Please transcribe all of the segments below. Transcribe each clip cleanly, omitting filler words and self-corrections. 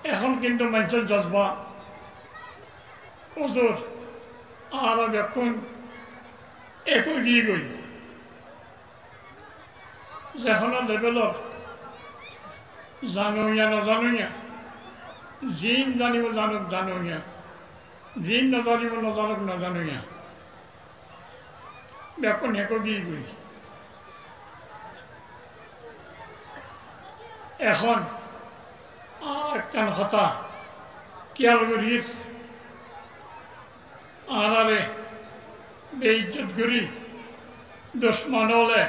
এখন কিন্তু মানুষের জজবা কজোর আর এখন একই গিয়ে গই যেখনো লেভেলর জানুয়া নজানুয়া জিন জানিব জানুক জানুয়া জিন নজানিব নজানুক নজানুয়া এখন একই গিয়ে গই এখন আর একখান কথা খেয়াল করিস আনারে বেইজ্জত করি দুশ্মন হলে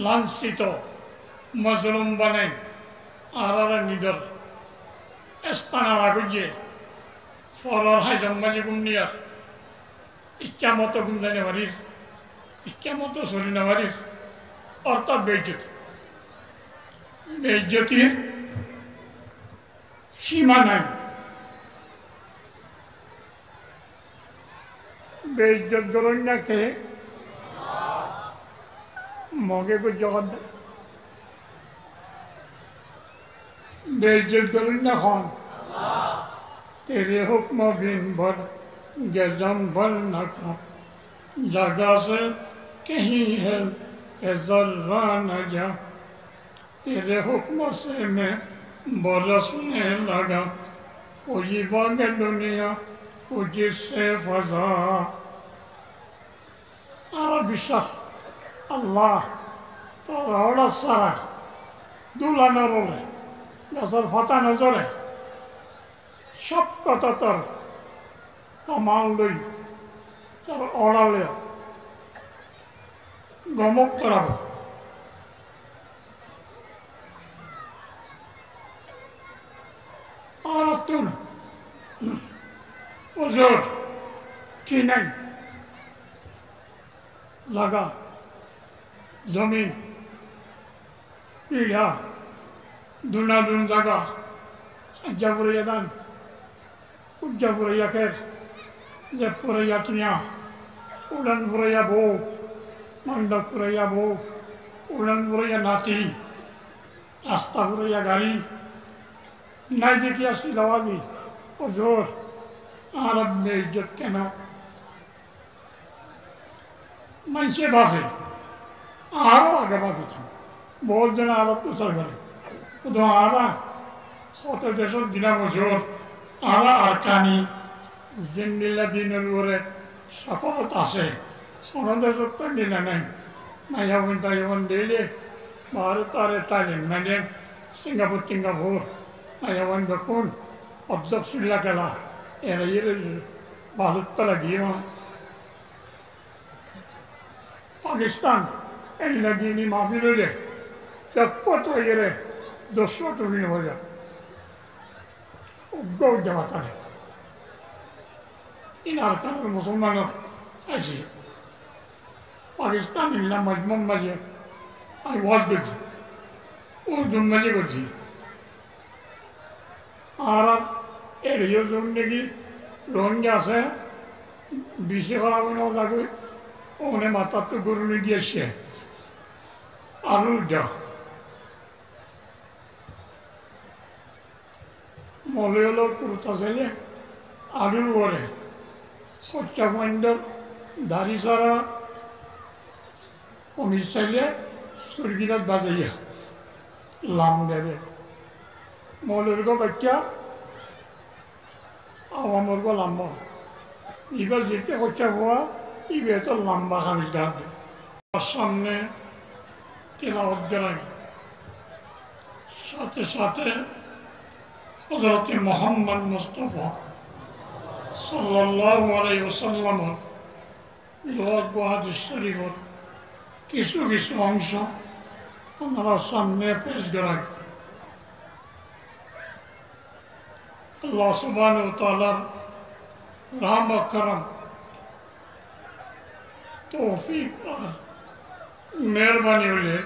লাঞ্ছিত মজলুম বানাই আনারে নিদর স্থান আগুজে ফলর হাই জম্মালি গুমনিয়ার ইচ্ছা মতো গুমজানি পারিস ইচ্ছা মতো চলি না পারিস অর্থাৎ বেইজ্জত বেইজ্জতির সীমা নাই বেইজ্জত করেন না কে মগে কো জগৎ बेइज्जत करें ना खान तेरे हुक्म बिन भर गजम भर न खा जगह से कहीं है कि जर्रा न जा तेरे हुक्म से मैं बरसने लगा कोई बाग दुनिया कुछ से फजा বিশ্বাস আল্লাহ তোর হঠাৎ সারা দুলা নরলে গাছের ফাতা নজরে সব কথা তোর কামাল লই তোর অড়ালে গমক করাব আর তুন ওজোর কি নাই জাগা জমিন পিঢ়া দুনাদুন জাগা সাজ্জা ফুরাইয়া দান উজ্জা ফুরাইয়া খের যে ফুরাইয়া টিয়া উড়ান ফুরাইয়া বউ মান্দা ফুরাইয়া বউ উড়ান ফুরাইয়া নাতি রাস্তা ফুরাইয়া গাড়ি নাই দেখি আসি দাওয়াজি ও জোর আর আপনি ইজ্জত কেন মানুষে বাসে আরও আগে বাসে থাম বহুত জন আরব প্রচার করে শুধু আরা কত দেশের দিনা বছর আরা আর কানি জিন্দিল্লা দিনের উপরে সকলত আছে কোনো দেশের তো দিনা নাই নাই হবেন তাই হবেন দিলে ভারত আর থাইল্যান্ড সিঙ্গাপুর টিঙ্গাপুর নাই হবেন দেখুন অবজক সিল্লা খেলা এরা ভারত পেলা গিয়ে পাকিস্তান এই লাগিয়ে মাহফিল হইলে কত গেলে 200 টুমি হয়ে যায় উগ্র যাওয়া তারে ইনার কারণে মুসলমানের আছে পাকিস্তান ইল্লা মজমুম মালিয়ে আমি ওয়াজ করছি উর্দুন মালি করছি আর এর জন্য নাকি রোহিঙ্গা আছে বেশি খারাপ লাগবে ওনে মাথার তো গরু নিয়ে এসে আলুর দেওয়া মলয়লো কুর্তা চাইলে আলুর ওরে খরচা পয়েন্টের দাড়ি সারা কমিজ চাইলে সুরগিরাত বাজাইয়া লাম দেবে মৌলবীর বাচ্চা আওয়ামর গো লম্বা এবার যেতে খরচা হওয়া ইবে তো লম্বা খামিজ গাছ দেয় সামনে তেলাওয়াত করাই সাথে সাথে হযরত মুহাম্মদ মুস্তাফা সাল্লাল্লাহু আলাইহি ওয়াসাল্লামের হাদিস শরীফের কিছু কিছু অংশ আপনারা সামনে পেশ করাই আল্লাহ সুবহানাহু ওয়া তাআলার রহমত করম তৌফিক আর মেহরবানি হলে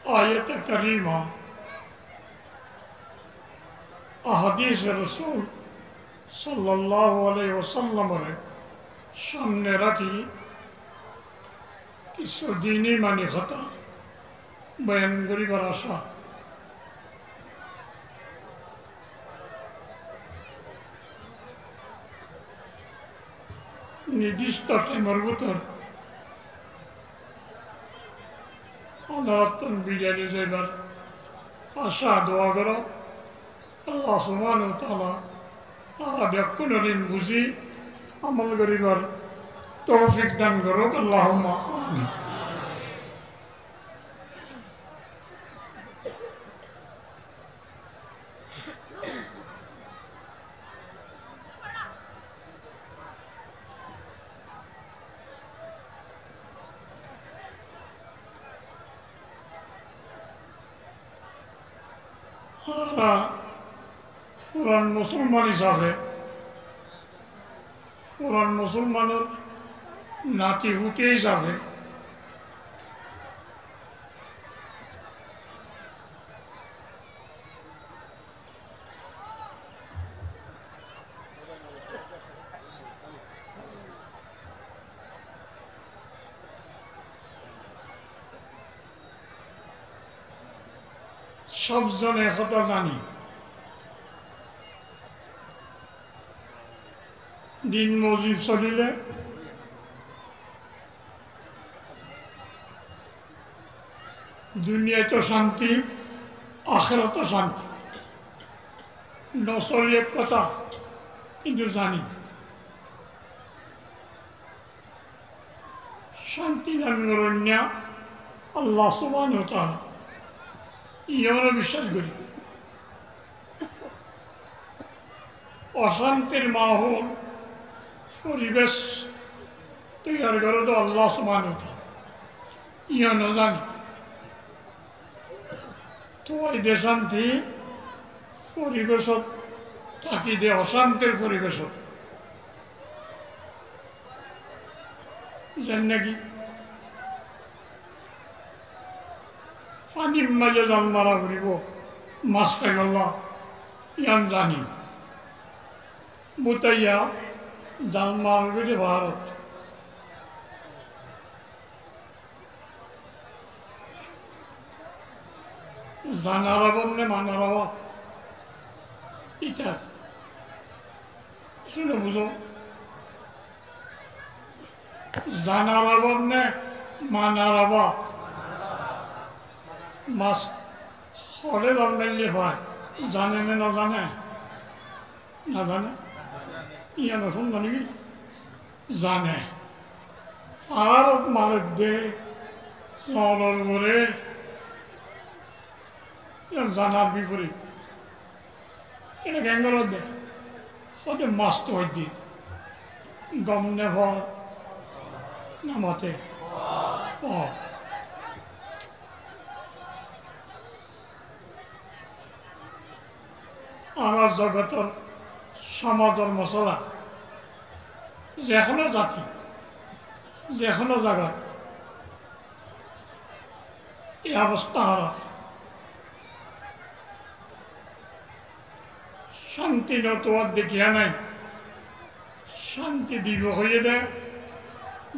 आयत करीमा अहदीस रसूल सल्लल्लाहु अलैहि वसल्लम सामने रखी কিছু দিনই মানি কথা বয়ান করিবার আশা নির্দিষ্ট টাইমের ভিতর আদালত বিরিয়ানি যাইবার আশা দোয়া করো আল্লাহ সুবহানাহু ওয়া তাআলা তারা ব্যাকুলরিন বুঝি আমল করিবার তৌফিক দান করুক আল্লাহুম্মা আমিন। পুরান মুসলমান হিসাবে পুরান মুসলমানের নাতি হুতে হিসাবে সবজন একথা জানি দিন মসজিদ চলিলে দুনিয়াতে শান্তি আখিরাতে শান্তি নচলি এক কথা কিন্তু জানি শান্তি দান করেন আল্লাহ সুবহানাহু ওয়া তাআলা ইয়নো বিশ্বাস করি অশান্তির মাহৌল পরিবেশ তৈরি করে তো আল্লাহ সুবহানাহু ওয়া তাআলা ইয়নো জানি তো এই দেশান্তি পরিবেশত থাকি দে অশান্তির পরিবেশত যেন নাকি পানির মাঝে জাল মারা ঘুরিব মাছ পেগল্লা ইয়ান জানি বুতাইয়া জাল মারা ঘুরে ভারত জানার অভাব নে মানার অভাব এটা শুনে বুঝো জানার অভাব নে মানার অভাব মাছ হলে রান্নাইলে হয় জানে না জানে না জানে ইয়া নতুন জানি কি জানে আর মারের দে জলের করে জানার বিপরীত এটা গ্যাঙ্গলের দে ওদের মাছ তো হয় দি গম নে ভর নামাতে আমার জগতের সমাজের মশলা যে কোনো জাতি যে কোনো জায়গায় এই অবস্থা হারাত শান্তি নতুয়ার দেখিয়া নাই শান্তি দিব হয়ে দেয়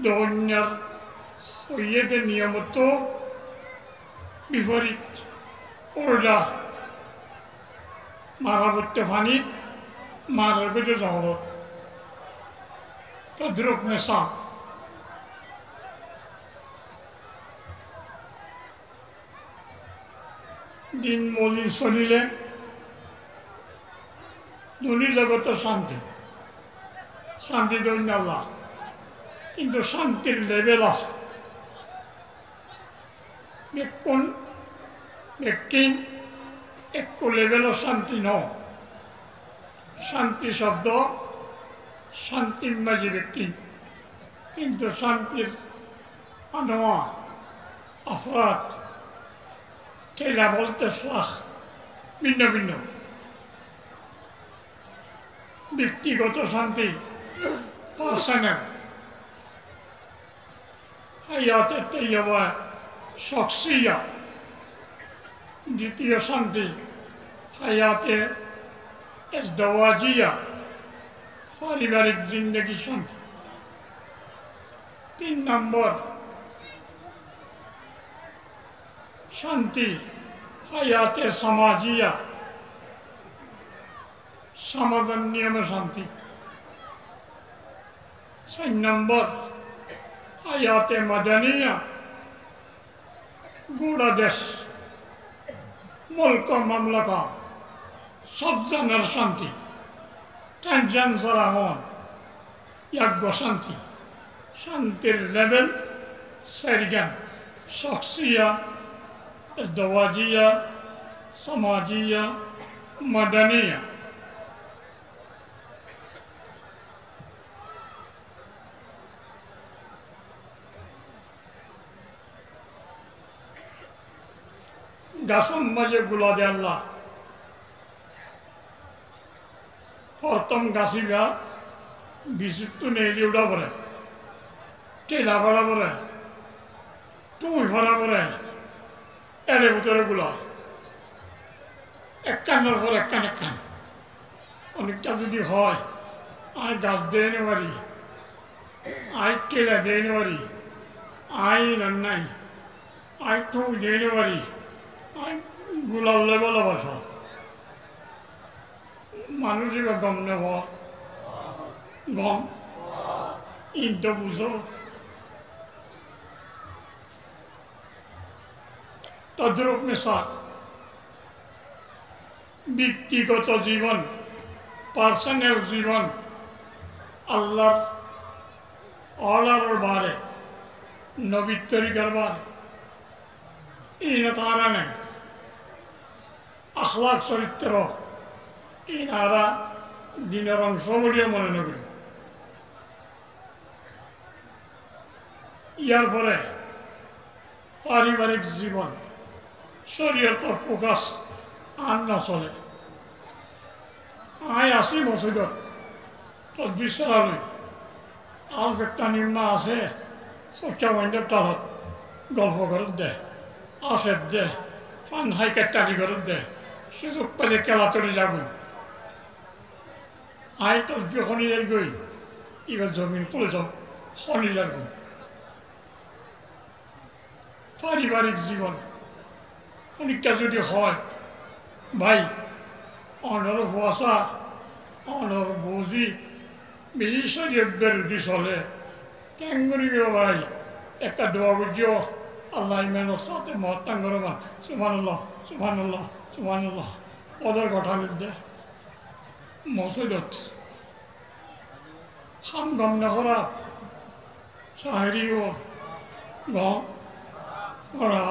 দৈন্যর হয়ে দে নিয়মত বিপরীত ওরা মারা করতে ফানি মারা করতে জহরত তদ্রুপ নেশা দিন মলিন চলিলে দুনি জগতের শান্তি শান্তি দৈন্য আল্লাহ কিন্তু শান্তির লেভেল আছে কোন ব্যক্তি একটু লেভেলের শান্তি ন শান্তি শব্দ শান্তির মাঝে ব্যক্তি কিন্তু শান্তির আনোয়া আফরাত ঠেলা বলতে শ্বাস ভিন্ন ভিন্ন ব্যক্তিগত শান্তি পার্সোনাল হায়াতে তৈয়বা শখসিয়া দ্বিতীয় শান্তি হায়াতে ইজদাওয়াজিয়া পারিবারিক জিন্দগি শান্তি 3 নম্বর শান্তি হায়াতে সমাজিয়া সমাজের নিয়মে শান্তি 6 নম্বর আয়াতে মাদানিয়া গোড়া দেশ মুলক মামলাকা সব জানার শান্তি টেনশন ছাড়া হন ইয়াজ্ঞ শান্তি শান্তির লেভেল সাইরগান শখসিয়া ازدواجية سماجية مدنية গাছম মাঝে গুলা দে আল্লাহ প্রথম গাছিগা বিশুদ্ধ নেই উড়া পড়ে টেলা ভরা পড়ে টুই ভরা পড়ে এর ভিতরে গুলা এক কানের পর এক কান অনেকটা যদি হয় আয় গাছ দিয়ে নে পারি আয় টেলা দিয়ে নে পারি আয় রান্নাই আয় টুই দিয়ে নে পারি আয় গুলা উল্লে বলা বাসা মানুষই গম নেব গম ইন্ত বুঝো তদ্রূপ মিসাল ব্যক্তিগত জীবন পার্সোনাল জীবন আল্লাহর অর্ডারের বারে নবীর তরিকার বার ইনারা নেই আখলাক চরিত্র ইনারা দিনের অংশ বলিয়া মনে নবী ইয়ার পরে পারিবারিক জীবন শরীয়তের প্রকাশ আর না চলে আয় আসি মসজিদত তোর বিশ্বাস আলফ একটা নিম্মা আছে সচ্চা মাইন্ডের তালত গল্প ঘরত দে আসের দে ফান হাই কাটারি ঘরত দে সুযোগ পেলে কেলা তরি যাবই আয় তোর শনিবার গই এবার জমিন করে যাও শনিবার গই পারিবারিক জীবন অনেকটা যদি হয় ভাই অনর ভুয়াশা অনর বুঝি বেশি শরীর বিরোধী চলে কেন করিব ভাই একটা দোয়া বুঝিও আল্লাহ ইমানের সাথে মহাত্মাঙ্গ রহমান সুবহানাল্লাহ সুবহানাল্লাহ সুবহানাল্লাহ ওদের কথা নির্দে মসজিদত খাম গম নকরা সাহেরিও গম করা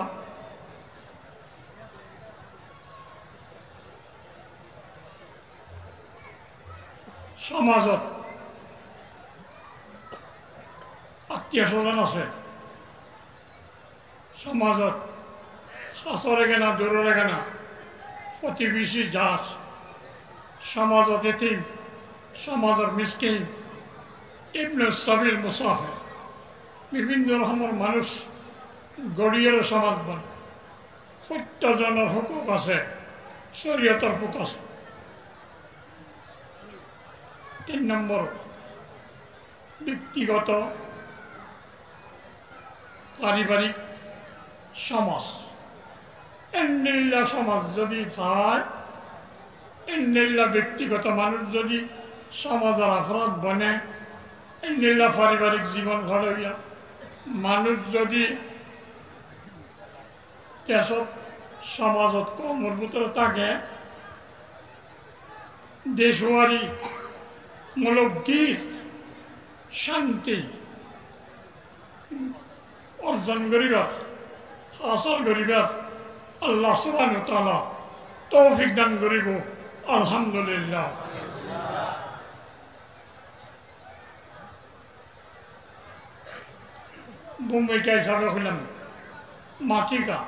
সমাজত আত্মীয় স্বজন আছে সমাজত শাসরে কেনা দূরে কেনা প্রতিবেশী যার সমাজত এতিম সমাজের মিসকিন ইবনে সাবিল মুসাফির বিভিন্ন রকমের মানুষ গড়িয়ের সমাজ বলে প্রত্যেকজনের হুকুক আছে শরীয়তের হুকুক আছে 3 নম্বর ব্যক্তিগত পারিবারিক সমাজ এন্নিল্লা সমাজ যদি চায় এন্নিল্লা ব্যক্তিগত মানুষ যদি সমাজের আফরাদ বনে এন্নিল্লা পারিবারিক জীবন ঘরইয়া মানুষ যদি দেশত সমাজত কর্মর ভিতরে থাকে দেশওয়ারি মূলক গীত শান্তি অর্জন করিবার হাসল করিবার আল্লাহ সুবহানাহু ওয়া তাআলা তৌফিক দান করিব আলহামদুলিল্লাহ ভূমিকা হিসাবে হইলাম মাটিকা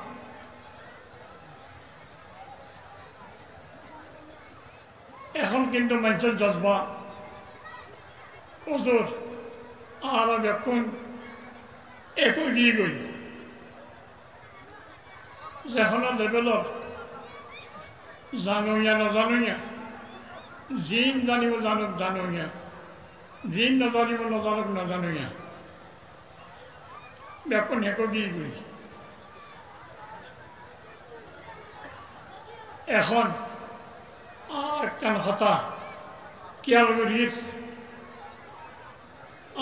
এখন কিন্তু মানুষের জজবা কজোর আর এখন একই দিয়ে গই যেখনো লেভেলত জানুয়া নজানুয়া জিন জানিব জানুক জানুয়া জিন নজানিব নজানুক নজানুয়া এখন একই দিয়ে গই এখন আর একখান কথা খেয়াল করিস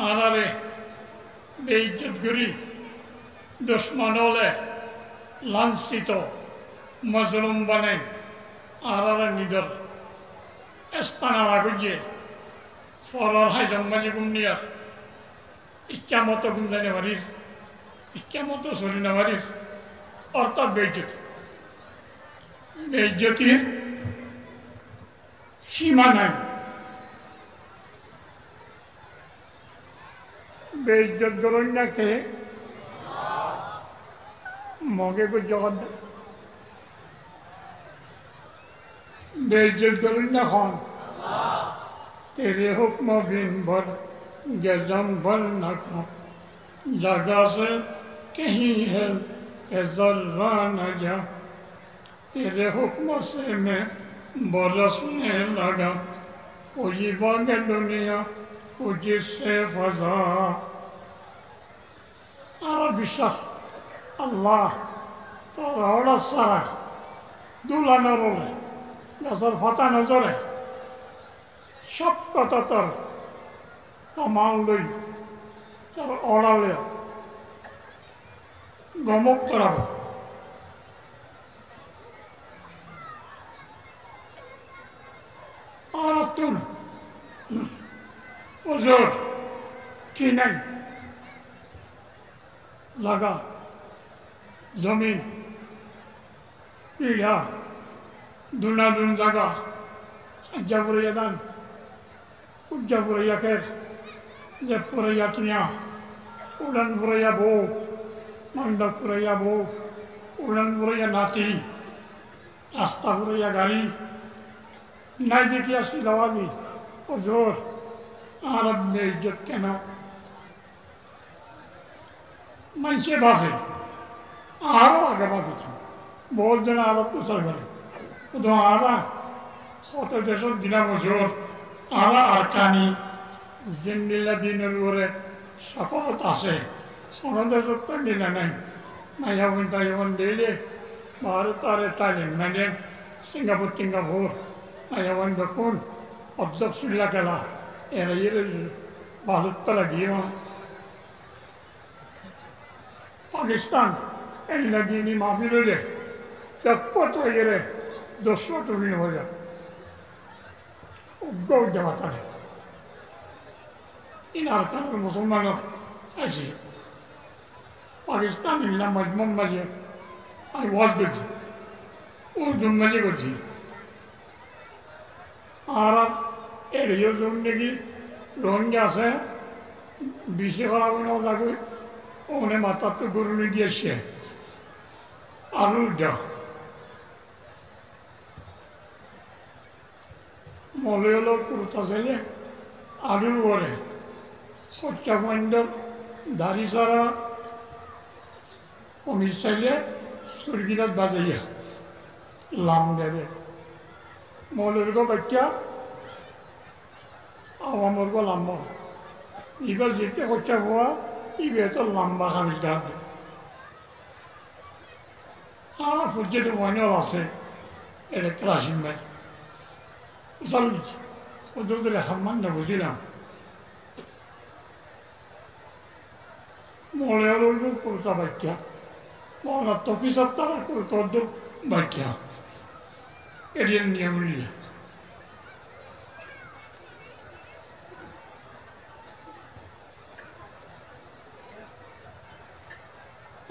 আনারে বেইজ্জত করি দুশ্মন হলে লাঞ্ছিত মজলুম বানাই আনারে নিদর স্থান আগুজে ফলর হাই জম্মাজি গুমনিয়ার ইচ্ছা মতো গুমজানে বাড়ির ইচ্ছা মতো সরিনা বাড়ির অর্থাৎ বেইজ্জতি বেইজ্জতির সীমা নাই বেইজ্জত করুন না কে মগে কো জগৎ बेइज्जत करूँ ना खान तेरे हुक्म बिन भर गजम भर न खा जगह से कहीं है कि जर्रा न जा तेरे हुक्म से मैं बरसने लगा कोई बाग दुनिया कुछ से फजा और विश्वास अल्लाह तो रोड़ा सारा दूल्हा न रोले গাছের ফাতা নজরে সব কথা তার কামাল লই তার অড়ালে গমক করাবো আর তুল ওজোর কি নাই জাগা জমিন পিড়া দুনাদুন জাগা সাজ্জা ফুরাইয়া দান উজ্জা ফুরাইয়া খের যে ফুরাইয়া টিয়া উড়ান ফুরাইয়া বউ মান্ডা ফুরাইয়া বউ উড়ান ফুরাইয়া নাতি রাস্তা ফুরাইয়া গাড়ি নাই দেখি আসি দাওয়াজি ও জোর আর আপনি ইজ্জত কেন মানুষে বাসে আরও আগে বাসে বহুত জন আরো প্রচার করে তো আরা কত দেশের দিনা বছর আরা আরকানি জিন্দিল্লা দিনের উপরে সফলত আছে কোনো দেশের তো দিনা নাই নাই হবেন তাই হবেন দিলে ভারত আর থাইল্যান্ড সিঙ্গাপুর টিঙ্গাপুর নাই হবেন দেখুন অর্ধক সুল্লা খেলা এরা ভারত পেলা গিয়ে পাকিস্তান এই লাগিয়ে মাফি রইলে একপট হয়ে গেলে 200 টুকরি হয়ে যাবে উগ্র দেওয়াটা ইনার কারণে মুসলমানের আছে পাকিস্তান ইল্লা মজমুম মাঝে আমি ওয়াজ করছি উর্দু মাঝে করছি আর এর জন্য কি রোহিঙ্গা আছে বিশ্বে করা লাগে ওনে মাথার তো গরু নিয়ে দিয়েছে আরও দেওয়া মলয়লো কুর্তা চাইলে আলুর ওরে সচ্চা পয়েন্টর দাড়ি সারা কমিজ চাইলে সুরগিরাত বাজাইয়া লাম দেবে মৌলবীকে বাচ্চা আওয়ামরকে লাম্বা এবার যেতে সচ্চা হওয়া ইবে তো লম্বা কামিজ গান দেবে আর ফুর্জিত মনেও আছে এটা ক্রাসিম ভাই Salvi, ওদের তো রেখামান না বুঝিলাম মনে হল করতা বাক্যা মনে তকি সপ্তাহ করত বাক্যা এর নিয়ম নিলে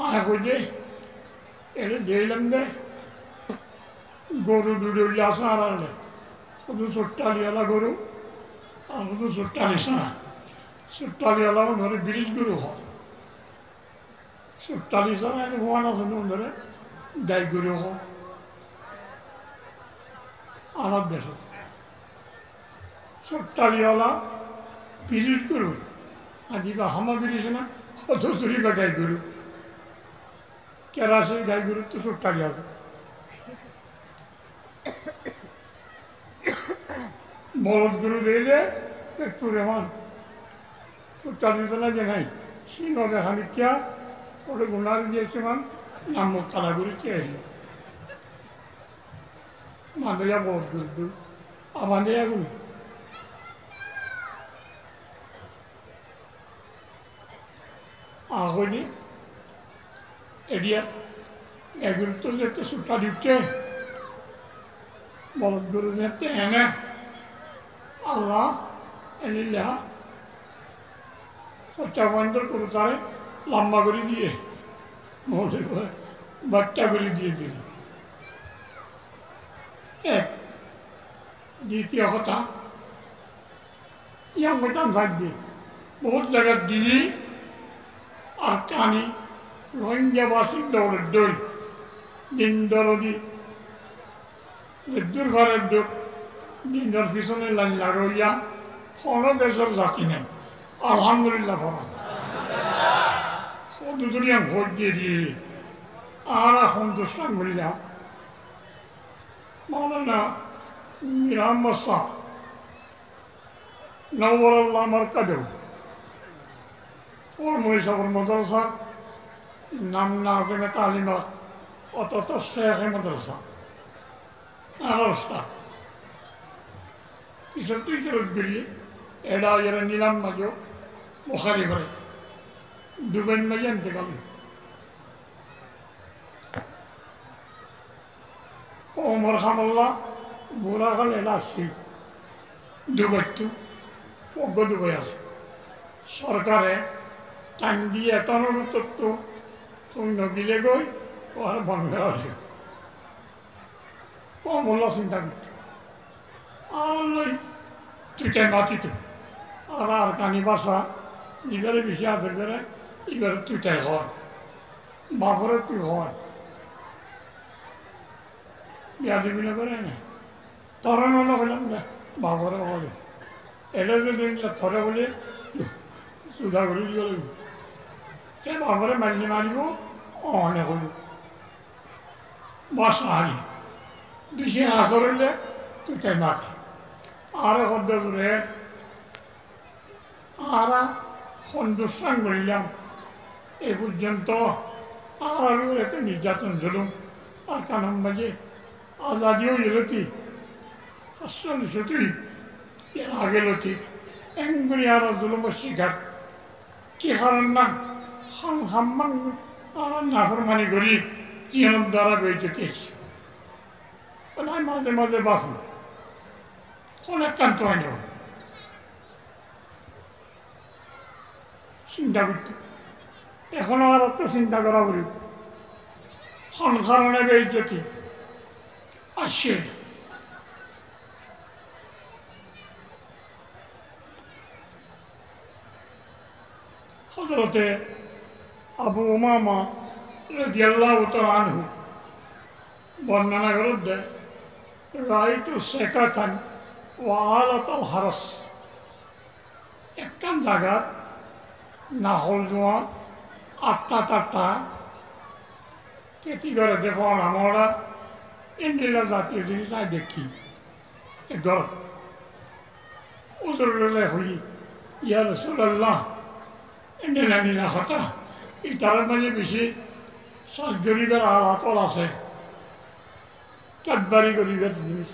আগে এটা দিলাম দে গরু দুটো আসা আড়ালে শুধু চোট্টালিওয়ালা গরু আর শুধু চোট্টালি ছাড়া চোট্টালিওয়ালাও ধরে ব্রিজ গরু হয় চোট্টালি ছাড়া এনে হওয়ান আছে ধরে গাই গরু হয় আমার দেশে চোট্টালিওয়ালা ব্রিজ গরু আর কিবা হামা ব্রিজ না অত চুরি বা গাই গরু কেরাসি গাই গরু তো চোট্টালি আছে বলদ গরু দিলে একটু রেমান চোট্টালিতে লাগে নাই সিংহ দেখানিকা ওটা গুণার দিয়েছে মান নাম কালাগুড়ি চেয়ে মান্দিয়া বলদ গরু আমাদের এগুলি আহনি এডিয়া এগুলো তো যেতে সুটা দিতে বলদ গরু যেতে এনে আল্লাহ এনিলা খরচা বন্ধর করে তারে লম্বা করে দিয়ে মনে করে বাচ্চা করে দিয়ে দিল এক দ্বিতীয় কথা ইয়াং হইতাম থাকবে বহুত জায়গার দিদি আর কানি রোহিঙ্গাবাসীর দৌড়ের দই দিন দরদি যে দূর ঘরের দূর দিনের পিছনে লাইন লাগাইয়া কোনো দেশের জাতি নেই আলহামদুলিল্লাহ ফরা দুজনিয়া ভোট দিয়ে দিয়ে আর সন্তুষ্টান বললাম মৌলানা মিরাম্মদ শাহ নওয়ারুল্লাহ মারকাদেও ওর মহিষাপুর মাদ্রাসা নাম নাজিমে তালিমাত অত শেখ মাদ্রাসা আরস্তা পিছন তুই জরুর গড়িয়ে এরা এরা নিলাম মাঝে বোখারি করে দুবেন মাঝে আনতে পারল ওমর খামাল্লা বুড়া খাল এলা আসছি দুবাইতু অজ্ঞ দুবাই আছে সরকারে টাইম দিয়ে এত তত্ত্ব তুমি নগিলে গই আর বন্ধ করে কম হল চিন্তা করতো আর নই তুই চাই মাতিত আর কানি বাসা এবারে বেশি আদর করে এবারে তুই তাই হয় বাপরে তুই হয় বিয়া দিবি না করে না তরে মনে করলাম না বাপরে হবে এটা যদি থরে বলে সুধা করে দিব লাগবে সে বাপরে মারিলে মারিব অনেক হইব বাসা হারি বেশি আসর হইলে তুই তাই মাথা আর শব্দ করে আর সন্তুষ্টান করিলাম এই পর্যন্ত আর এত নির্যাতন জুলুম আর কানাম বাজে আজাদিও এলতি আসল এর আগে লতি এমনি আর জুলুমের শিকার কি কারণ না হাম্মান আর নাফরমানি করি জীবন দ্বারা বেঁচে গেছে মাঝে মাঝে বাসু অনেক কান্ত হয় না চিন্তা করত এখনো আর একটু চিন্তা করা করি সংসারণে বেইজ্জতি আসছে হযরতে আবু উমামা রাদিয়াল্লাহু তাআলা আনহু বর্ণনা করতে রাইতু সেকাতান ওয়া আলাতাল হারাস একখান জায়গা নাহল জোয়া আটটা কেটি করে দেখো আমরা ইন্ডিয়া জাতীয় জিনিস আই দেখি ঘর উজুরে হই ইয়া রাসূলুল্লাহ ইন্ডিয়া নিলা কথা ইতার মানে বেশি শ্বাস গরিবের আলাতল আছে ক্যাডবারি গরিবের জিনিস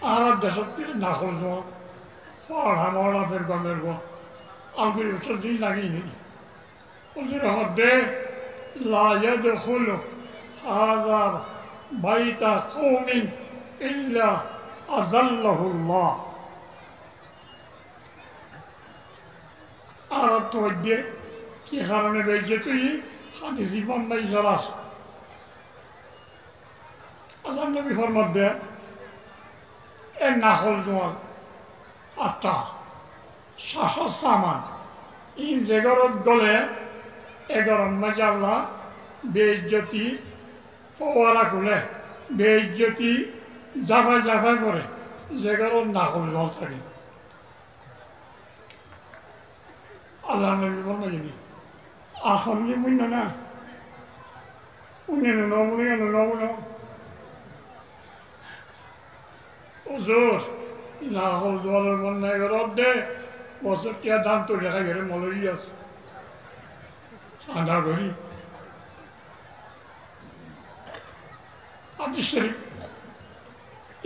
আর দেশত নাহল জোয়া পড়া মরা ফের গমের গো আগুরি উঠে দিন লাগিয়ে নিই উজুরে হদ্দে লা ইয়াদখুলু হাযা বাইতা কওমিন ইল্লা আযাল্লাহুল্লাহ আর তো দিয়ে কি কারণে বেজে তুই হাদিস ইমাম নাই জরাস আল্লাহ নবী ফরমান দে এ নাখল জোয়াল আটটা শাসর সামান ইন যেগরত গলে এগরম মাঝে আল্লাহ বেইজ্জতি ফওয়ারা খুলে বেইজ্জতি জাফাই জাফাই করে যেগরত নাখল জল থাকে আল্লাহ নবী ফরমান জানি এখন কি বুঝল না শুনে নমুনে ওজোর নাহল জলের বন্যা এগারত দে বছর টিয়া দাম তো দেখা গেলে মলই আছে সাদা ঘড়ি হাদিস শরীফ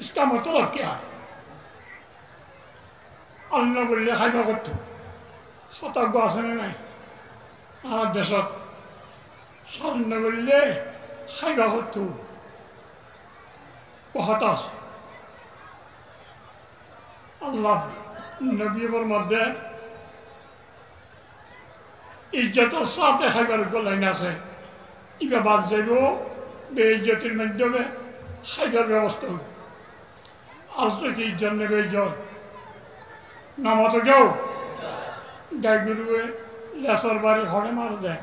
इसका मतलब क्या है अल्लाह बोले खाइबा करते सतर्क आसने नहीं আমার দেশত স্বর্ণ করলে খাইবা করতো কথা আছে আল্লাহ নবীর মধ্যে ইজ্জতের সাথে খাইবার লাইন আছে ইবা বাদ যাইব বেইজ্জতির মাধ্যমে খাইবার ব্যবস্থা হবে আজ কি ইজ্জত নেবে ইজ্জত নামাজ যাও গাই গরুয়ে লেসর বাড়ি ঘরে মারা যায়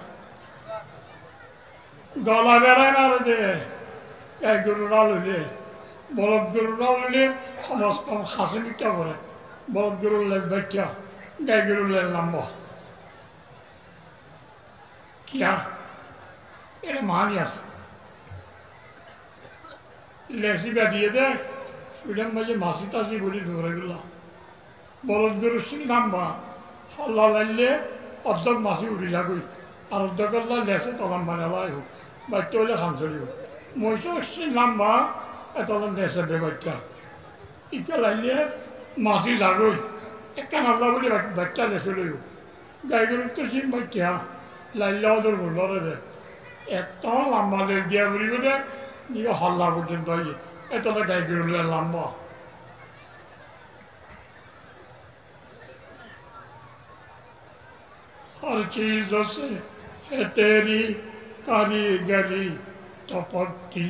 গলা বেড়ায় মারা দেয় গাই গরুরা লইলে বলদ গরুরা লইলে সমাজ কম খাসি মিথ্যা করে বলদ গরুর লেজ ব্যাখ্যা গাই গরুর লেজ নামব কিয়া এটা মানি আছে লেসিবা দিয়ে দেয় সুইডেন মাঝে মাসি টাসি বলি ধরে গেল বলদ গরুর সঙ্গে নামবা সল্লা লাইলে অর্ধক মাসি উঠি যাবই আর অর্ধক লেসে তলাম বানালাই হোক বাচ্চা হলে খাম চলিব মহিষর সঙ্গে নামবা তখন লেসে বেবাচ্চা ইটা লাইলে মাসি যাগই একটা নামলা বলে বাচ্চা লেসে লইব গাই গরুর তো সিম বাচ্চা লাইলে ওদের বললে দে একটা লম্বা লেস দিয়া বলিব দে দিকে হল্লা পর্যন্ত এটা গাই গরুলে লম্বা हर चीज से है तेरी कारीगरी टपकती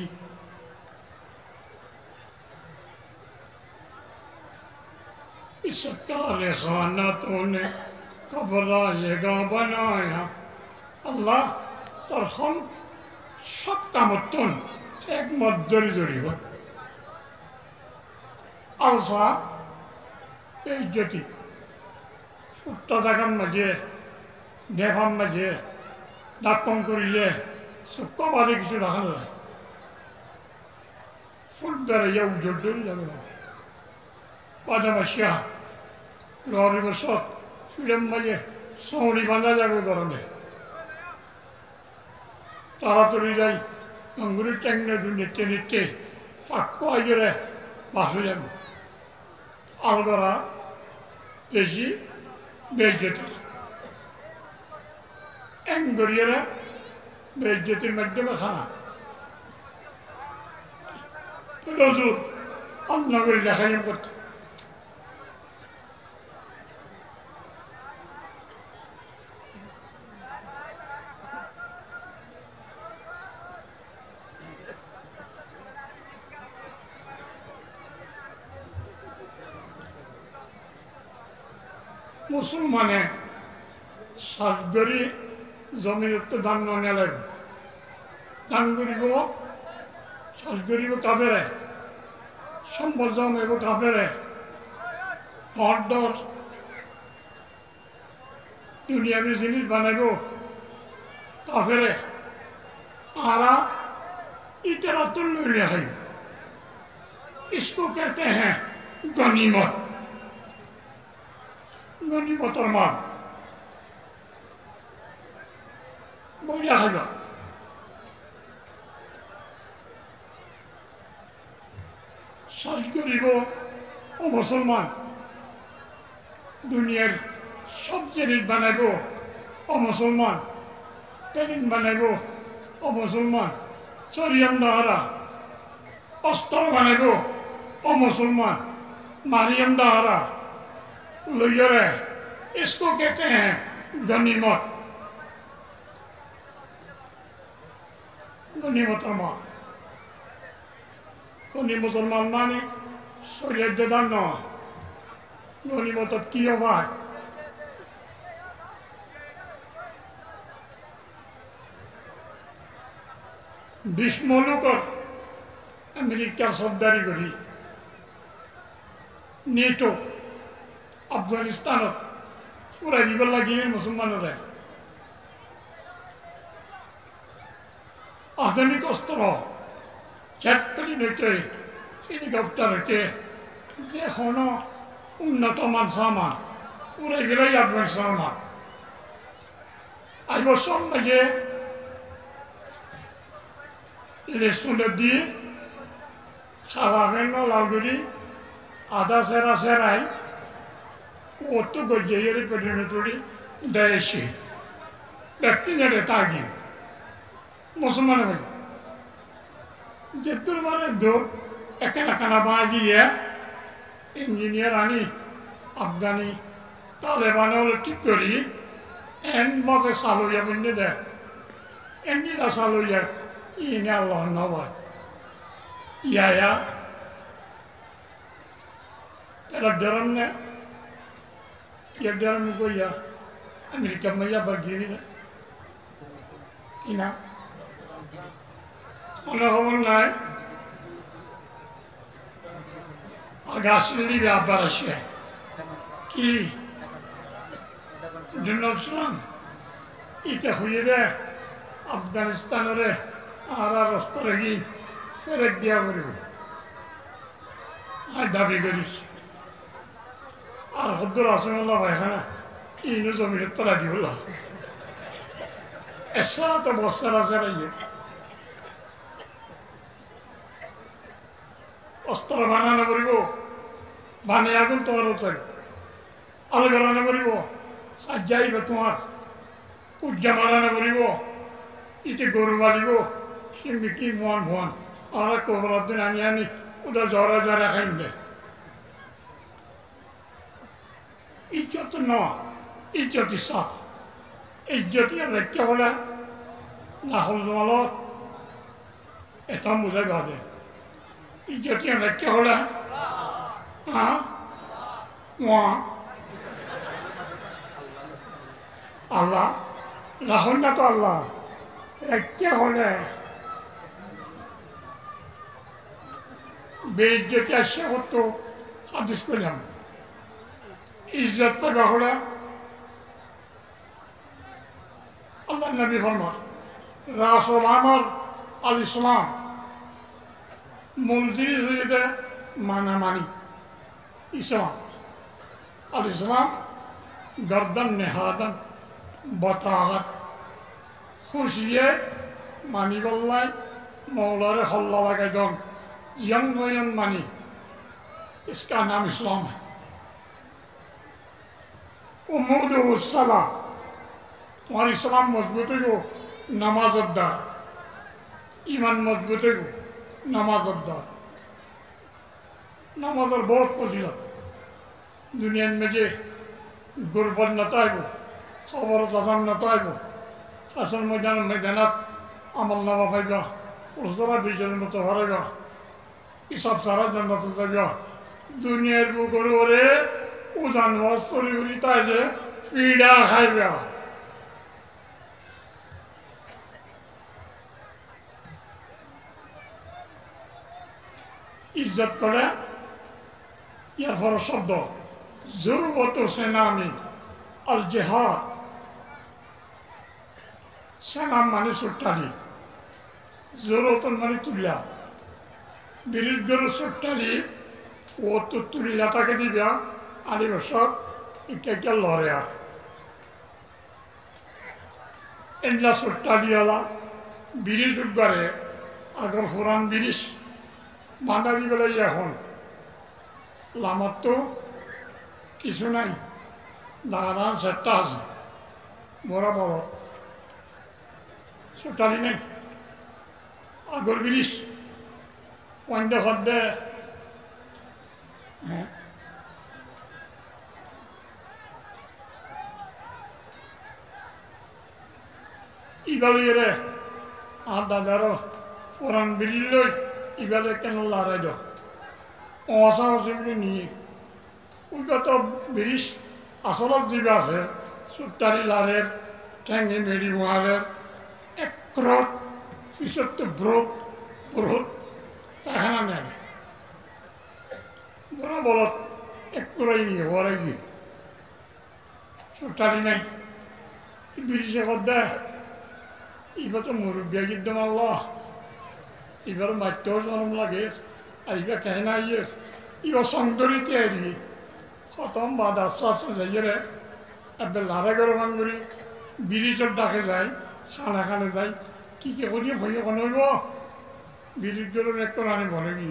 इस कारखाना तूने घबराएगा बनाया अल्लाह तरहम सबका मतन एक मद्दरी जड़ी हो अलसा बेइज्जती फुट्टा जागान मजे দেখান মাঝে দাঁত কম করিলে চুক্ক বাদে কিছু রাখা যায় ফুল বেড়াইয়া উজ্জ্বল ধরে যাবে বাদা মাসিয়া লরি বছর ফিল্ম মাঝে সৌড়ি বাঁধা যাবে গরমে তাড়াতাড়ি যাই আঙ্গুরের ট্যাংনে নিতে নিতে ফাঁক গেলে বাসে যাবে আলগরা বেশি বেজ্জতি এঙ্গরিয়ারা বেজ্জতির মাধ্যমে খানা নজর অন্য করে দেখাই করতে মুসলমানে সাজগরি জমিনত ধান নয় ধান করিব চাষ করিব কাফেরে সম্পদ জমাইব কাফেরে হরদর দুনিয়াবি জিনিস বানাইব কাফেরে आरा इतना तुल लिया है इसको कहते हैं गनीमत गनीमत और माल बोलिया है साज करीब ओ मुसलमान दुनियार सब जिनिस बनाइब ओ मुसलमान पेरिन बनाइब ओ मुसलमान चरियाम दहारा अस्त्र बनाइब ओ मुसलमान मारियम दहारा लइरे इसको कहते हैं गनीमत गनीमत माल गनी मुसलमान माने शरीर दान न गनीमत की হয় भीष्म लोकर अमेरिका सौदारी करी नेटो अफगानिस्तान पूरा जीवन लगी मुसलमान आधुनिक अस्त्र जेटली नैते हेलिकप्टर हटे जे कोनो उन्नत मान सामान पूरा गिलाई अफगानिस्तान आज बसम मजे लेसन दी खावागन लाउगुरी आधा सेरा सेराई वो तो गजेरी परिणतुड़ी दयशी ব্যক্তি নেড়ে তাগি মুসলমান ভাই যে তোর মানে দৌড় একানা কানা বাগিয়ে ইঞ্জিনিয়ার আনি আফগানি তালেবান হলে ঠিক করি এন মতে সালুইয়া বুঝলে দেয় এমনিটা সালুইয়া ইনে আল্লাহ নবাই ইয়া তারা ডরান না কি ডরান করিয়া আমেরিকা মাইয়া বাগিয়ে দিলে কিনা মনে খবর নাই আগাছলি ব্যাপার আছে কি ডোনাল্ড ট্রাম্প ইটা হইয়ে দে আফগানিস্তানের আর রাস্তা রেখি ফেরত দিয়া করিব আর দাবি করিস আর হদ্দুর আসমাল্লাহ ভাইখানা ইনো জমিনের তলা দিবল এসা তো বস্তার আছে রাইয়ে অস্ত্র বানানো করিব বানিয়ে আগুন তোমার চাই আলো জ্বালানো করিব আর যাইবে তোমার উজ্জা মারানো করিব ইতে গরু বাড়িব সিমি কি ভুয়ান ভুয়ান আর কবরার দিন আনি ওদের জ্বরা জ্বরা খাইন দে ইজ্জত নয় ইজ্জতি সাপ ইজ্জতি রেখে হলে না হল জমালত এটা বুঝাই বাদে ইজ্জতি রেখে হলে আল্লাহ রাহুল না তো আল্লাহ রেখে হলে বেইজ্জতি আসে হতো হাদিস করলাম ইজ্জত পাবা হলে আল্লাহ নবী ফরমান রাসূল আমর আল ইসলাম মূল জিনিস হইতে মানামানি ইসলাম আল ইসলাম গর্দন নেহাদন বতাগত খুশিয়ে মানি বললাই মৌলারে হল্লা লাগাই দন জিয়ং নয়ন मानी इसका नाम इस्लाम है उम्मदुस्सला तुम्हारी इस्लाम मजबूत हो नमाज अद्दा ईमान मजबूत हो नमाज अद्दा नमाज और बहुत फजीलत दुनिया में जे गुरबत नताइबो खबर तजम नताइबो असल मैदानत अमल नवा फाइबा फुजरा बीजन मतहरेगा इसब सारा जन्नत जागा दुनियार बुकर ओरे उदान वस्तुरी उरी ताजे पीड़ा खाइबा इज्जत करे यार फर शब्द ज़रूरत सेनानी अल जिहाद सेना माने सुट्टाली ज़रूरत माने तुल्या বিরুদ্ধের সুট্টালি ও তো তুলিলা তাকে দিবা আড়ি বছর একটা লড়ে আর এনলা সুট্টালিওয়ালা বিরিশ উদ্গারে আগর ফুরান বিরিশ বাঁধাবি বেলা এখন লামার তো কিছু নাই দাঁড়ান সেটটা আছে বড় বড় সুট্টালি নেই আগর বিরিশ Wanda hodde ibalire adadaro foran billoy ibale ken larajo osa osibri ni ugato birish asolot jiba ase suttari larer tangi meri waler ekrot fisot brot brot তাহানা নেই বড় বড় এক করাই নিয়ে ওরাই গিয়ে সুটারি নাই বিরিশে কদ্দা এবার তো মুরব্বিয়া গিদ্দম আল্লাহ এবার মারতেও জন্ম লাগে আর এবার কেন না ইয়ে এবার সন্দরিতে আইবি খতম বাদ আস্তে আস্তে যাইয়ে রে এবার লারা গরমান করি বিরিশর ডাকে যায় খানা খানে যায় কি করিয়ে ভয়ে কোনো হইব বিরুদ্ধের এক রানি বলে কি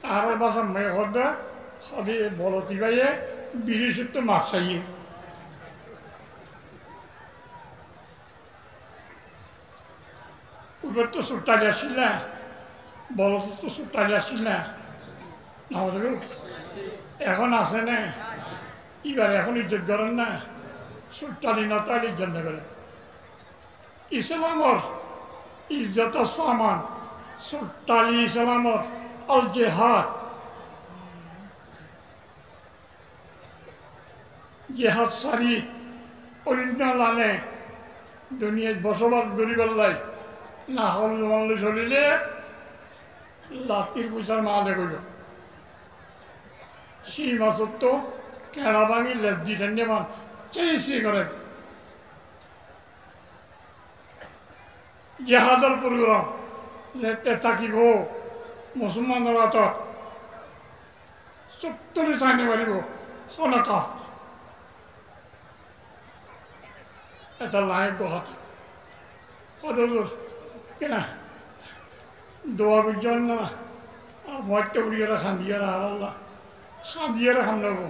আর বাসার মেয়ে হদ্দা সবই বলতি বাইয়ে বিরিশুদ্ধ মাছ চাইয়ে পূর্বে তো সুট্টালি আসছিল না, বড় তো সুট্টালি আসছিল না, এখন আছে না, এবার এখন ইজ্জত করেন না, সুট্টালি নতালি ইজ্জত না করে। ইসলামর ইজ্জত সামান সুট্টালি ইসলামর আল জেহাদ, জেহাদ সারি অন্য লানে দুনিয়ায় বসবাস করিবার লাই না হল চলিলে লাতির পয়সার মালে কইল সেই মাছত তো কেড়া ভাঙি লেজি ঠান্ডে মান চেয়ে করে জেহাদর প্রোগ্রাম যেতে থাকিব মুসলমানের হাতত 70 চাইনে পারিব সনকা এটা লাইক গহাত কতদূর কেনা দোয়া করছেন না ভয়টা উড়িয়ে খান্দিয়ে আর আল্লাহ খান্দিয়ে খান্দাব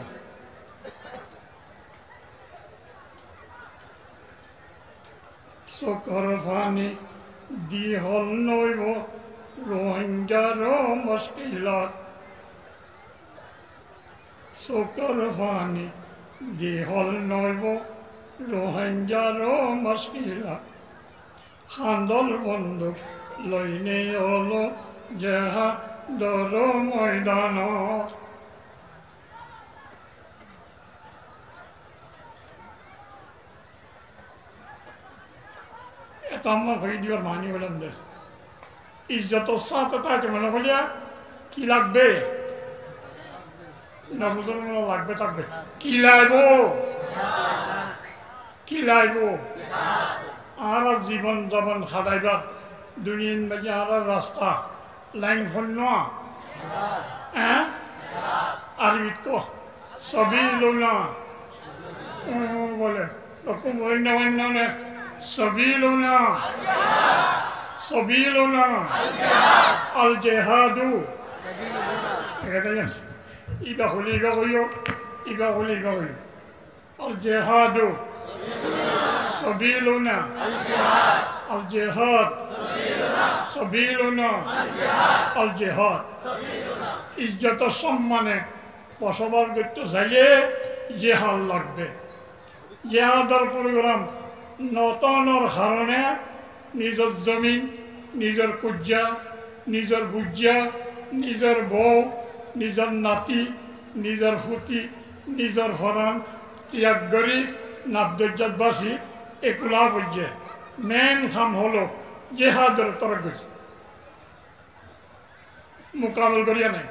চোখর পানী দি হল নইব রোহিঙ্গার মুশকিলত, চোখর পানী দি হল নইব রোহিঙ্গার মুশকিলত, খান্দল বন্দুক লইনে হলো জেহাদর ময়দানত। এটা আমার হয়ে দিবার মানি বললাম দে ইজ্জতর সাথে তাকে মনে করিয়া কি লাগবে না বুঝল লাগবে থাকবে কি লাগব কি লাগব আর জীবন যাপন খাটাইবার দুনিয়ার মাঝে আর রাস্তা লাইন হল হ্যাঁ আরবিত কো সাবিলুনা বলে তখন অন্য অন্য সাবিলুনা সাবিলুনা আল জিহাদু ইবা হলি ইবা হইও ইবা হলি ইবা হইও আল জিহাদু সাবিলুনা আল জিহাদ সাবিলুনা আল জিহাদ। ইজ্জত সম্মানে বসবাস করতে চাইলে জিহাদ লাগবে। জিহাদের প্রোগ্রাম নতনের কারণে নিজের জমিন নিজের কুজ্জা নিজের বুজ্জা নিজের বউ নিজের নাতি নিজের ফুটি নিজের ফরান ত্যাগ করি নাবদজ্জাতবাসী একুলা বুঝছে মেন কাম হলো জেহাদের তরফ গেছে মোকাবেল করিয়া নেই।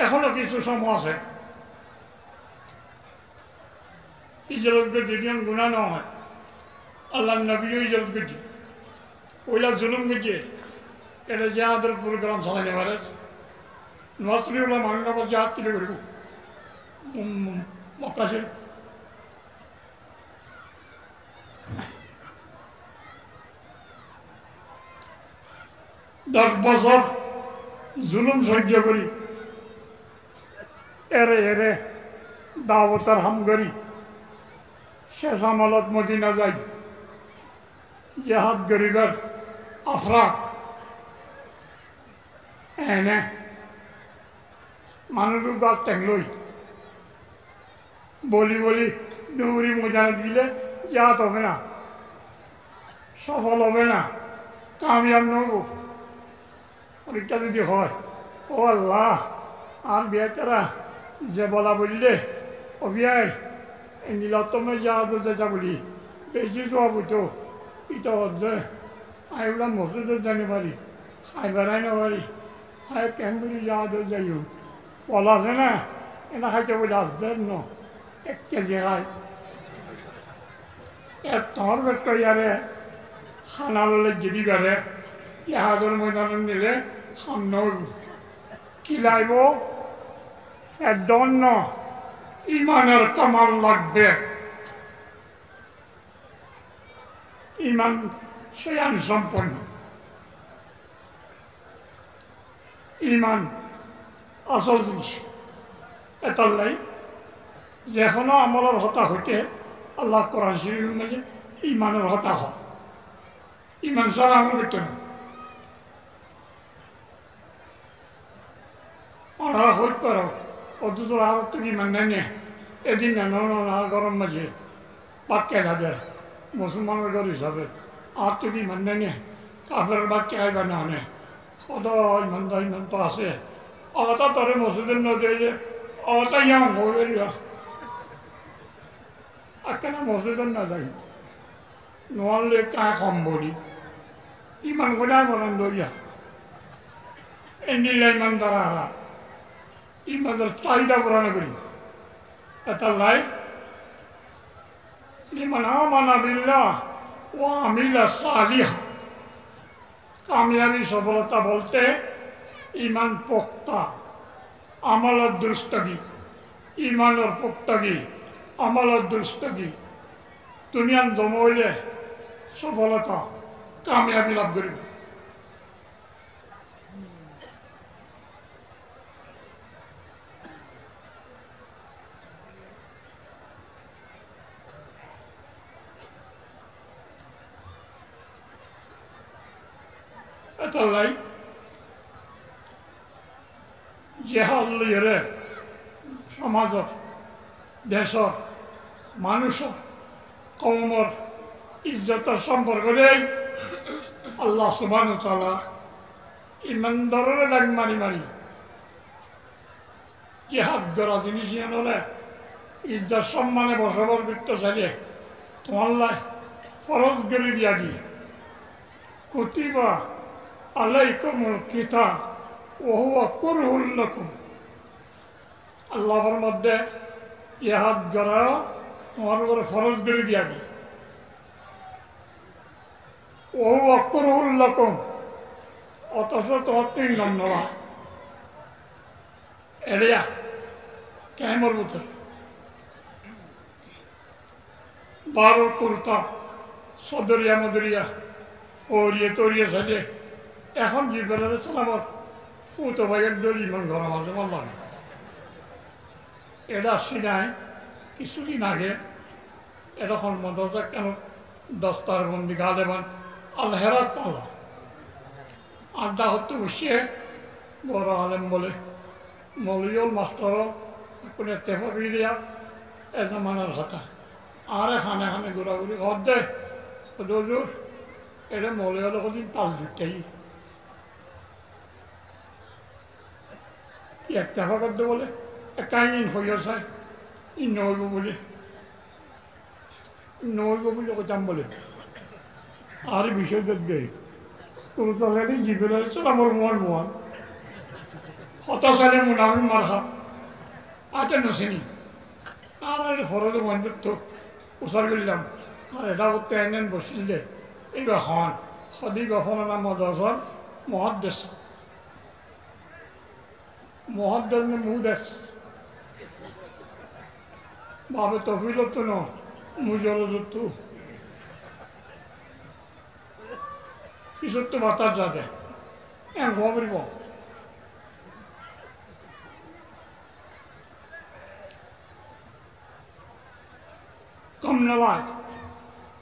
এখনো কিছু সময় আছে ইজরত করতে দিন গুণা না হয় আল্লাহ নবীও ইজরত করছে ওইলা জুলুম করছে এটা জেহাদের প্রোগ্রাম চালাইতে পারে নসরিউল্লাহ মানব জেহাদ কিনে করব মক্কাশে 10 বছর জুলুম সহ্য করি এরে এরে দাওয়াতের হামগরি শেষ আমলত মদিনা যাই জেহাদ গরিবের আফরাক এনে মানুষের গাছ টেংলই বলি বলি দৌড়ি ময়দানে দিলে জেহাদ হবে না সফল হবে না কামিয়াব নব পরীক্ষা যদি হয় ও আল্লাহ আর বিয়াতারা যে বলা বললে ও বিয়াই নীলতমে যাওয়া যেটা বলি বেশি সব হইতো এটা হচ্ছে আমি বললাম মসজিদে জানি পারি খাই বেড়াই না পারি খাই কেন বলি যাওয়া যাইও বলা আছে না এটা খাইতে বলে আসছে ন 1 কেজি খাই তোর বেটা ইয়ারে খানা ললে গিরি বেড়ে জাহাজের ময়দানে নিলে সামনে কি লাগব একদম ইমানের কামাল লাগবে ইমান সেয়ান সম্পন্ন ইমান আসল জিনিস এটার লাই যে কোনো আমলের হতা হইতে আল্লাহ কোরআন শরীফের মাঝে ইমানের হতা হয় ইমান ছাড়া আমল করতে না ওনারা হইতে পারো অথচ আর তো ইমান নেই এদিন না গরম মাঝে বাক্যা যাদের মুসলমানের ঘর হিসাবে আর তো ইমান নেই কাফের বাক্যা আইবা না অনেক অত ইমান তো আছে অত তরে মসজিদের নদী যে অত ইয়াং হয়ে কেন মসজিদের না যাই নহলে কায় কম বলি ইমান কোথায় বলেন দরিয়া এনিলে ইমান দ্বারা হারা ইমানের চাহিদা পূরণ করি এটা লাই লিমান আমানা বিল্লাহ ওয়া আমিলা সালিহা কামিয়াবি সফলতা বলতে ইমান পোক্তা আমলের দুরুস্তগি ইমানের পোক্তাগি আমলের দুরুস্তগি দুনিয়ান জমইলে সফলতা কামিয়াবি লাভ করিব এটালাই জেহাদ লইরে সমাজের দেশের মানুষের কওমের ইজ্জতের সম্পর্ক নেই আল্লাহ সুবহানাহু ওয়া তাআলা ইমানদারের ডাক মারি মারি জেহাদ করা জিনিস হলে ইজ্জত সম্মানে বসবাস করতে চাইলে তোমার ফরজ করে দিয়া গিয়ে কুতিবা আলাইকুমুল কিতাব ওয়া হুয়া কুরহুল লাকুম আল্লাহর মধ্যে জিহাদ করা তোমার উপরে ফরজ করে দিয়া গিয়ে ওয়া হুয়া কুরহুল লাকুম অথচ তোমার তিন নম্বর এলিয়া কেমন বছর বারো কুর্তা সদরিয়া মদরিয়া ফরিয়ে তরিয়ে সাজে এখন জিবেলারে চালাবার ফুটো ভাইয়ের দলি ইমান ঘর মাঝে বললাম এটা সিনাই কিছুদিন আগে এরকম মদরজা কেন দস্তার বন্দি গালেবান আল্লাহ হেরাত পাল্লা আড্ডা হতে বসিয়ে বড় আলেম বলে মলিয়ল মাস্টার কোনো তেফাকি দিয়া এ জামানার কথা আর এখানে এখানে ঘোরাঘুরি ঘর দেয় দৌড় এটা মলিয়ল কদিন তাল জুটাই কি এক তেফা করতে বলে কাহিনী হইয়া চাই ই নহইব বলে নহইব বলে কইতাম বলে আর বিষয় গে কোনো তরকারি জিবেল আমার মোহন হতাশ হলে মুনাফি মার খা আটা নসেনি আর ফরদ মন্দির তো উচার করলাম আর এটা করতে এনেন বসিল দে এইবার হন সদি গফনের নাম মদরসর মহাদ্দেশ মহাদ্দেশ নে মুদেশ বাবে তফিলত তো ন মুজরত তো পিছত তো বাতাস যাবে গবরিব কম নলায়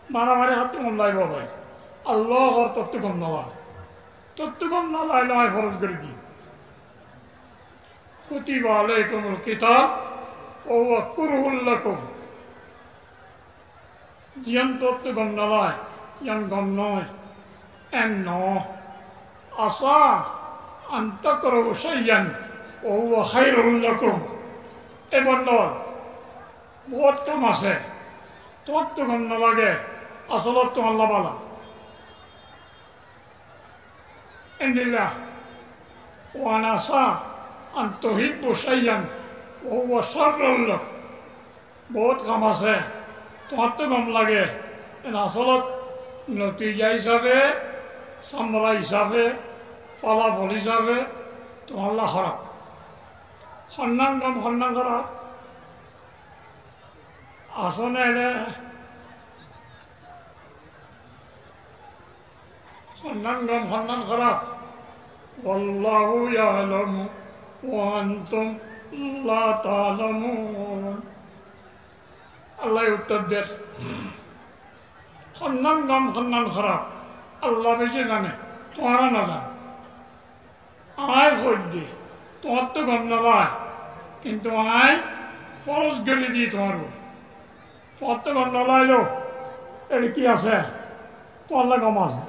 মারামারি হাতে মল্লাই বাবাই আল্লাহ তত্ত্ব কম নলায় তত্ত্ব কম নলায় নয় ফরজ করে দি কুতিবা আলাইকুমুল কিতাব ওয়া হুয়া কুরহুল লাকুম জিয়ান তত্ত্ব কম নলায় ইয়ান কম নয় এন ন আসা আন তাকরাহু শাইয়ান ওয়া হুয়া খায়রুল লাকুম এ বন্ধন বহুত কাম আছে তোমার তো গম না লাগে আসলত তো আল্লাহ বালা ইন্দিল্লাহ ওয়ান আসা আন তুহিব্বু শাইয়ান ওয়া হুয়া শাররুল লাক বহুত কাম আছে তোমার তো গম লাগে আসলত নতিজা হিসাবে সামরা হিসাবে ফলাফল হিসাবে তো আল্লাহ খারাপ সন্ধান কাম সন্ধান খারাপ আসনে এনে সন্ধান কাম সন্ধান খারাপ আল্লাহু ইয়ালামু ওয়া আনতুম লা তা'লামুন আল্লাহ উত্তর দেন সন্ধান গম সন্ধান খারাপ আল্লাহ বেশি জানে তোমারা না জান আয় খোঁজ দি তোমার তো গম নয় কিন্তু আয় ফরজ গলি দিই তোমার তো গম নলাইলো এর কি আছে তোমার গম আছে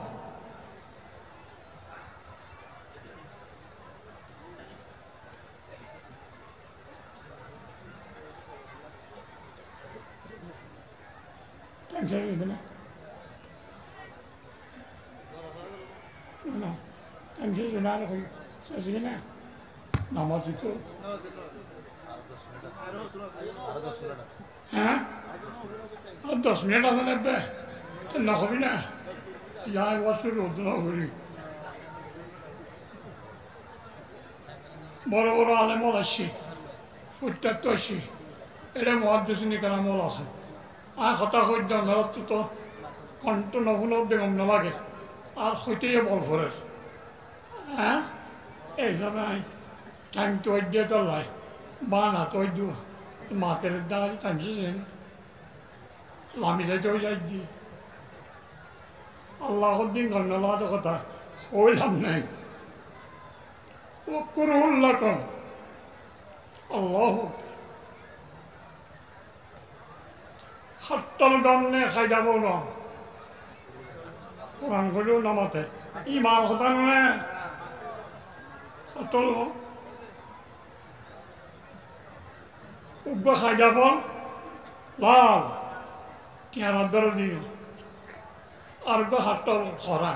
হ্যাঁ 10 মিনিট আছে নেবে নকবি না যাই বছর রোদ নকরি বড় বড় আলেমল আসছি ফুটটা তো আসছি এটা মহাদেশিনী কালামল আছে আর কথা সত্য অন্ধারতো তো কণ্ঠ নশুনত বেগম নালাগে আর সৈতেই বল ভরে হ্যাঁ এই সময় টাইম তো দিয়ে তো লাই বা না তো দিও মাতের দ্বারা টাইমছেন লামি যাইতে যাই দি আল্লাহর দিন গণ্যলাদ কথা হইলাম নাই ও করুল্লাহ কম আল্লাহ সত্তর গমনে খাই যাব গম কোরআন করেও নামাতে ইমান কথা নে সত্তর গম উগ্র খাই যাব লাল টিয়ার দর দিন আর গো হাতর খরা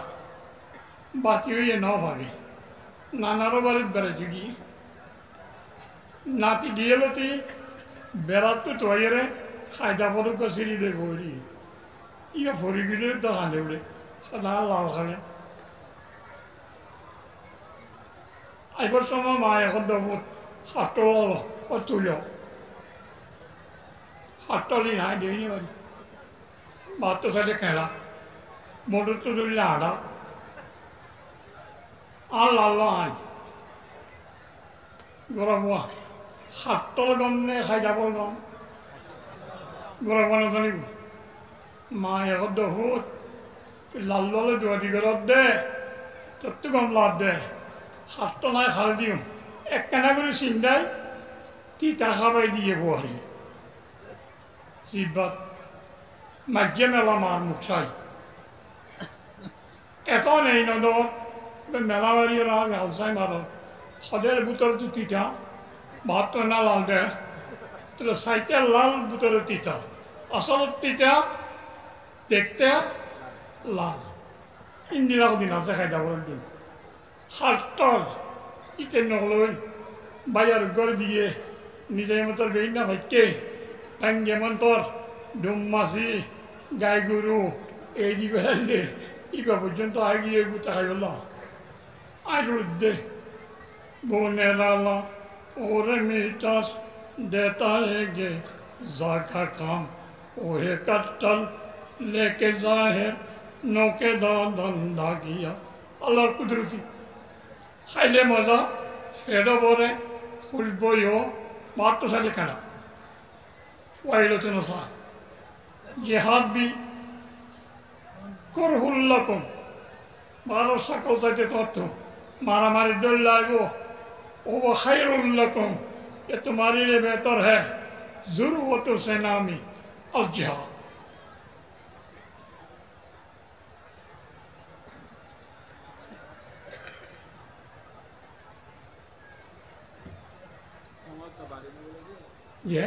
বাতি হইয়ে ন ভাগে নানারও বাড়ির বেড়াইছে গিয়ে নাতি গিয়ে লতি বেড়াতো তৈরে খাইটা পড়ুক সিঁড়ি দে বলি ইয়ে ফরি গিলে তো খাঁদে উড়ে সাদা লাল খালে আইবার সময় মা এখন দেবো হাতল তুল হাতলি নাই দেয়নি বাড়ি বাচ্চার সাথে খেলা মোটর তো তুললে আড়া আর লাল আজ গরম হাতল গমনে খাই যাব গম গরম জানি মা এখন দেখুত লাল লালে দুয়াদি ঘরত দে তোর তো গম লাভ দে হাতটা নাই খাল দিও একখানা করে চিন্তাই তিতা খাবাই দিয়ে পোহারি জিব্বাত মাঝে মেলা মার মুখ চাই এত নেই নদ মেলা বাড়ি লাল চাই মার সদের বুতরতো তিতা ভাত তো না লাল দে তাহলে সাইতে লাল বুতরে তিতা আসল তিতা দেখতে লাল ইন্দিরা দিন আছে খাই যাবার দিন হাতর ইতে নকলই বাইয়ার ঘর দিয়ে নিজের মতোর বেইন না ভাইকে টাঙ্গে মন্তর ডুম মাছি গাই গরু এই দিবে হাইলে ইবা পর্যন্ত আগিয়ে গুতা খাই বলল আর দে बोने लाला और मीठास देता है गे जाका काम ओहे कट्टल लेके जाहिर नौके धंधा किया अल्लाह कुदरती खाइले मजा फेडो बोरे खुशबो यो बात तो साले खाना वाइलो तो नसा जिहाद भी करहुल्लकुम बारो सकल साथे तो मारामारी डर लागो वो खैरुल्लकुम ये तुम्हारे लिए बेहतर है ज़ुर्वत से नामी और जिहाद ये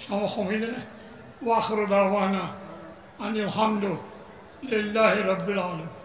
शाम वाखिर दावाना अनिल हम्दु लिल्लाहि रब्बिल आलमीन।